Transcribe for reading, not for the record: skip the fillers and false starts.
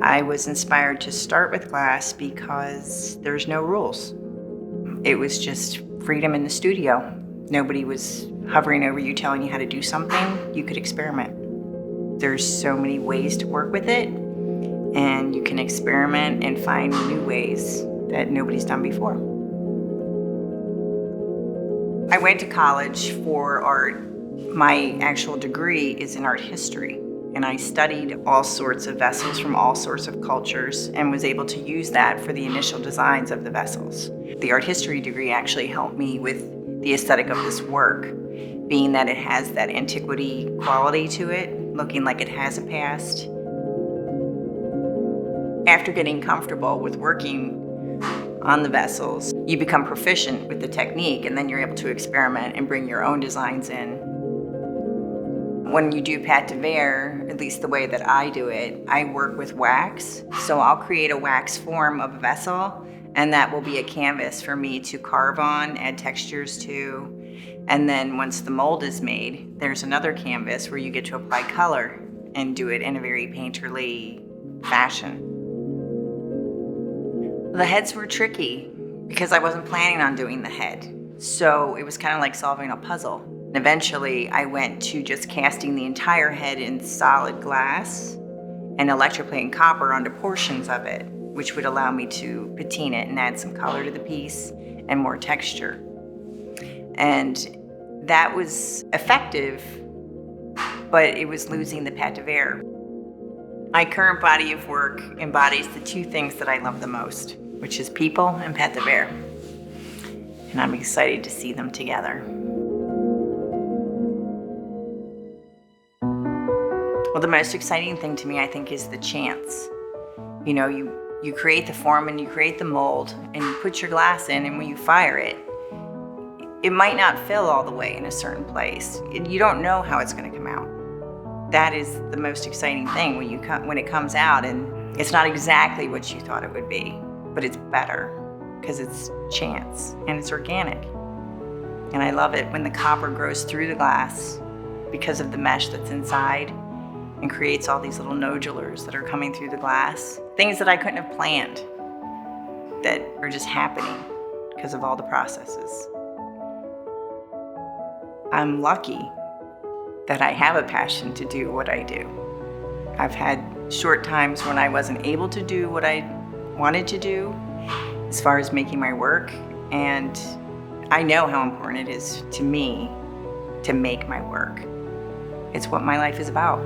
I was inspired to start with glass because there's no rules. It was just freedom in the studio. Nobody was hovering over you telling you how to do something. You could experiment. There's so many ways to work with it, and you can experiment and find new ways that nobody's done before. I went to college for art. My actual degree is in art history, and I studied all sorts of vessels from all sorts of cultures and was able to use that for the initial designs of the vessels. The art history degree actually helped me with the aesthetic of this work, being that it has that antiquity quality to it, looking like it has a past. After getting comfortable with working on the vessels, you become proficient with the technique, and then you're able to experiment and bring your own designs in. When you do pate de verre, at least the way that I do it, I work with wax. So I'll create a wax form of a vessel, and that will be a canvas for me to carve on, add textures to. And then once the mold is made, there's another canvas where you get to apply color and do it in a very painterly fashion. The heads were tricky because I wasn't planning on doing the head. So it was kind of like solving a puzzle. And eventually I went to just casting the entire head in solid glass and electroplating copper onto portions of it, which would allow me to patina it and add some color to the piece and more texture. And that was effective, but it was losing the pate de verre. My current body of work embodies the two things that I love the most, which is people and pate de verre. And I'm excited to see them together. Well, the most exciting thing to me, I think, is the chance. You know, you create the form and you create the mold and you put your glass in, and when you fire it, it might not fill all the way in a certain place. You don't know how it's going to come out. That is the most exciting thing when it comes out, and it's not exactly what you thought it would be, but it's better because it's chance and it's organic. And I love it when the copper grows through the glass because of the mesh that's inside and creates all these little nodulars that are coming through the glass. Things that I couldn't have planned that are just happening because of all the processes. I'm lucky that I have a passion to do what I do. I've had short times when I wasn't able to do what I wanted to do as far as making my work, and I know how important it is to me to make my work. It's what my life is about.